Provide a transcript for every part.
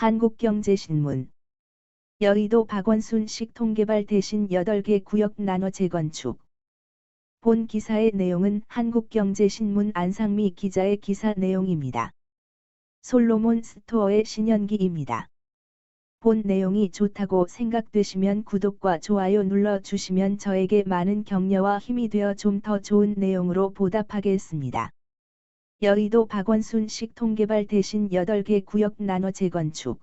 한국경제신문. 여의도 박원순식 통개발 대신 8개 구역 나눠 재건축. 본 기사의 내용은 한국경제신문 안상미 기자의 기사 내용입니다. 솔로몬 스토어의 신현기입니다. 본 내용이 좋다고 생각되시면 구독과 좋아요 눌러주시면 저에게 많은 격려와 힘이 되어 좀 더 좋은 내용으로 보답하겠습니다. 여의도 박원순식 통개발 대신 8개 구역 나눠 재건축.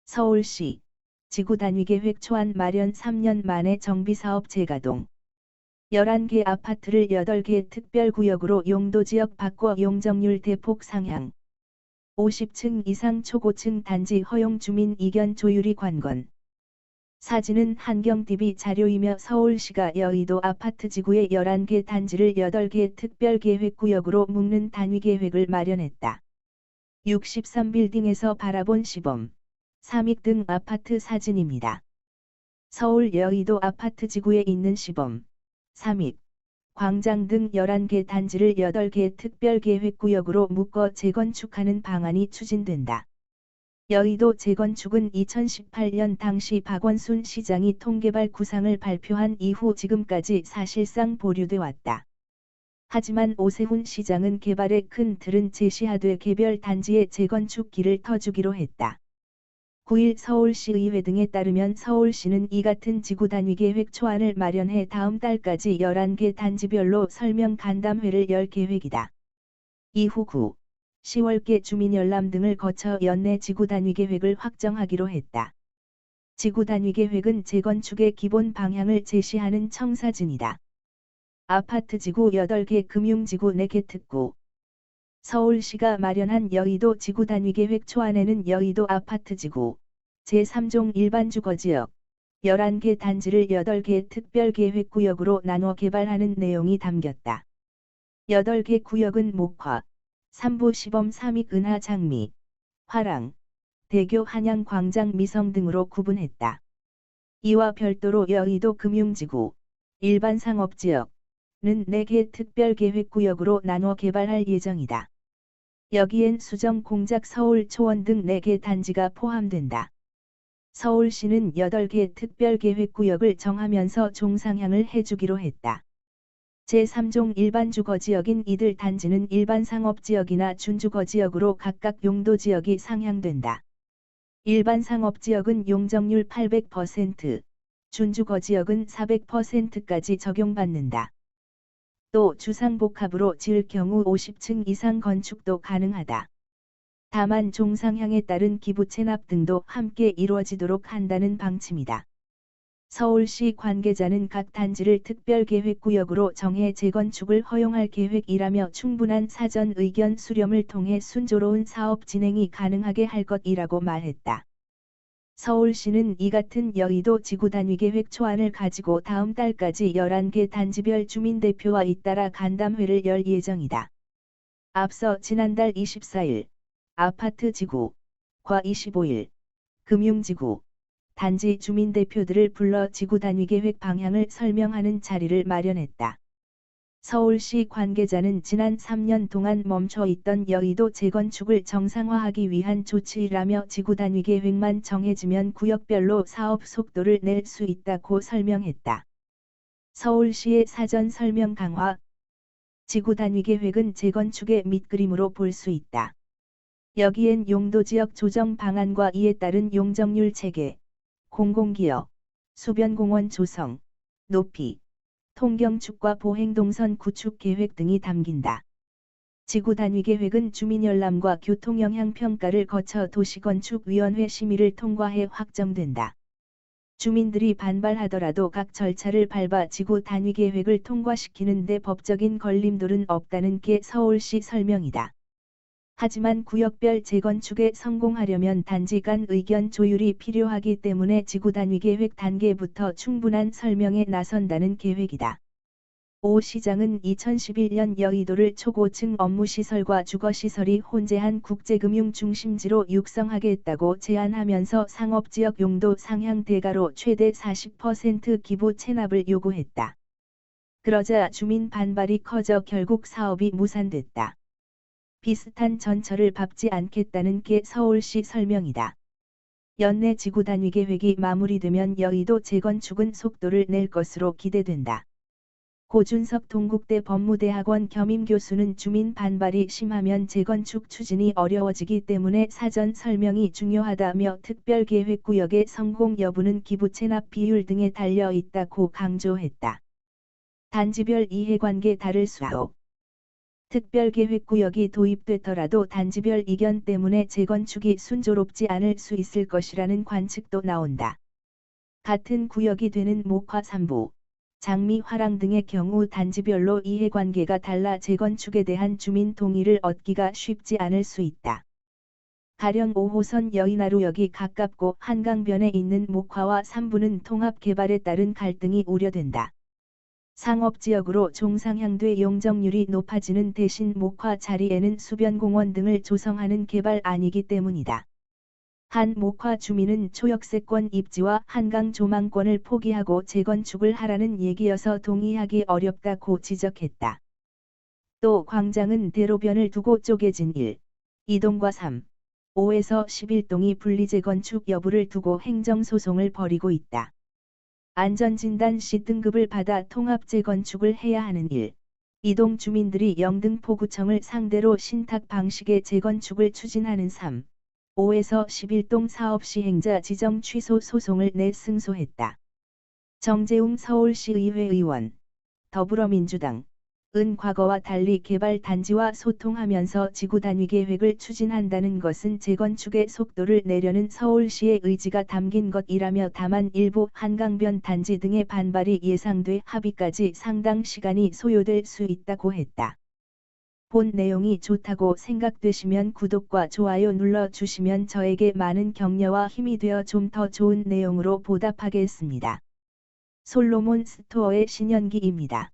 서울시 지구단위계획 초안 마련 3년 만에 정비사업 재가동. 11개 아파트를 8개 특별구역으로 용도지역 바꿔 용적률 대폭 상향. 50층 이상 초고층 단지 허용 주민 이견 조율이 관건. 사진은 한경TV 자료이며 서울시가 여의도 아파트 지구의 11개 단지를 8개 특별계획구역으로 묶는 단위계획을 마련했다. 63빌딩에서 바라본 시범, 삼익 등 아파트 사진입니다. 서울 여의도 아파트 지구에 있는 시범, 삼익, 광장 등 11개 단지를 8개 특별계획구역으로 묶어 재건축하는 방안이 추진된다. 여의도 재건축은 2018년 당시 박원순 시장이 통개발 구상을 발표한 이후 지금까지 사실상 보류돼 왔다. 하지만 오세훈 시장은 개발의 큰 틀은 제시하되 개별 단지의 재건축 길을 터주기로 했다. 9일 서울시의회 등에 따르면 서울시는 이 같은 지구단위계획 초안을 마련해 다음 달까지 11개 단지별로 설명 간담회를 열 계획이다. 이후 9, 10월께 주민열람 등을 거쳐 연내 지구단위계획을 확정하기로 했다. 지구단위계획은 재건축의 기본 방향을 제시하는 청사진이다. 아파트 지구 8개 금융지구 4개 특구. 서울시가 마련한 여의도 지구단위계획 초안에는 여의도 아파트 지구, 제3종 일반주거지역, 11개 단지를 8개 특별계획구역으로 나눠 개발하는 내용이 담겼다. 8개 구역은 목화, 삼부 시범 삼익 은하 장미, 화랑, 대교 한양 광장 미성 등으로 구분했다. 이와 별도로 여의도 금융지구, 일반 상업지역는 4개 특별계획구역으로 나눠 개발할 예정이다. 여기엔 수정 공작 서울 초원 등 4개 단지가 포함된다. 서울시는 8개 특별계획구역을 정하면서 종상향을 해주기로 했다. 제3종 일반주거지역인 이들 단지는 일반상업지역이나 준주거지역으로 각각 용도지역이 상향된다. 일반상업지역은 용적률 800%, 준주거지역은 400%까지 적용받는다. 또 주상복합으로 지을 경우 50층 이상 건축도 가능하다. 다만 종상향에 따른 기부 체납 등도 함께 이루어지도록 한다는 방침이다. 서울시 관계자는 각 단지를 특별계획구역으로 정해 재건축을 허용할 계획이라며 충분한 사전 의견 수렴을 통해 순조로운 사업 진행이 가능하게 할 것이라고 말했다. 서울시는 이 같은 여의도 지구단위계획 초안을 가지고 다음 달까지 11개 단지별 주민대표와 잇따라 간담회를 열 예정이다. 앞서 지난달 24일, 아파트 지구, 과 25일, 금융지구, 단지 주민대표들을 불러 지구단위계획 방향을 설명하는 자리를 마련했다. 서울시 관계자는 지난 3년 동안 멈춰 있던 여의도 재건축을 정상화하기 위한 조치라며 지구단위계획만 정해지면 구역별로 사업 속도를 낼 수 있다고 설명했다. 서울시의 사전 설명 강화. 지구단위계획은 재건축의 밑그림으로 볼 수 있다. 여기엔 용도지역 조정 방안과 이에 따른 용적률 체계, 공공기여, 수변공원 조성, 높이, 통경축과 보행동선 구축 계획 등이 담긴다. 지구단위계획은 주민열람과 교통영향평가를 거쳐 도시건축위원회 심의를 통과해 확정된다. 주민들이 반발하더라도 각 절차를 밟아 지구단위계획을 통과시키는 데 법적인 걸림돌은 없다는 게 서울시 설명이다. 하지만 구역별 재건축에 성공하려면 단지 간 의견 조율이 필요하기 때문에 지구단위계획 단계부터 충분한 설명에 나선다는 계획이다. 오 시장은 2011년 여의도를 초고층 업무시설과 주거시설이 혼재한 국제금융 중심지로 육성하겠다고 제안하면서 상업지역 용도 상향 대가로 최대 40% 기부 체납을 요구했다. 그러자 주민 반발이 커져 결국 사업이 무산됐다. 비슷한 전철을 밟지 않겠다는 게 서울시 설명이다. 연내 지구 단위 계획이 마무리되면 여의도 재건축은 속도를 낼 것으로 기대된다. 고준석 동국대 법무대학원 겸임교수는 주민 반발이 심하면 재건축 추진이 어려워지기 때문에 사전 설명이 중요하다며 특별계획구역의 성공 여부는 기부 체납 비율 등에 달려 있다고 강조했다. 단지별 이해관계 다를 수도. 특별계획구역이 도입되더라도 단지별 이견 때문에 재건축이 순조롭지 않을 수 있을 것이라는 관측도 나온다. 같은 구역이 되는 목화 3부, 장미 화랑 등의 경우 단지별로 이해관계가 달라 재건축에 대한 주민 동의를 얻기가 쉽지 않을 수 있다. 가령 5호선 여의나루역이 가깝고 한강변에 있는 목화와 3부는 통합개발에 따른 갈등이 우려된다. 상업지역으로 종상향돼 용적률이 높아지는 대신 목화 자리에는 수변공원 등을 조성하는 개발안이기 때문이다. 한 목화 주민은 초역세권 입지와 한강 조망권을 포기하고 재건축을 하라는 얘기여서 동의하기 어렵다고 지적했다. 또 광장은 대로변을 두고 쪼개진 1, 2동과 3, 5에서 11동이 분리재건축 여부를 두고 행정소송을 벌이고 있다. 안전진단 C등급을 받아 통합재건축을 해야 하는 1, 2동 주민들이 영등포구청을 상대로 신탁 방식의 재건축을 추진하는 3, 5에서 11동 사업시행자 지정 취소 소송을 내 승소했다. 정재웅 서울시의회 의원, 더불어민주당, 은 과거와 달리 개발 단지와 소통하면서 지구 단위 계획을 추진한다는 것은 재건축의 속도를 내려는 서울시의 의지가 담긴 것이라며 다만 일부 한강변 단지 등의 반발이 예상돼 합의까지 상당 시간이 소요될 수 있다고 했다. 본 내용이 좋다고 생각되시면 구독과 좋아요 눌러주시면 저에게 많은 격려와 힘이 되어 좀 더 좋은 내용으로 보답하겠습니다. 솔로몬 스토어의 신현기입니다.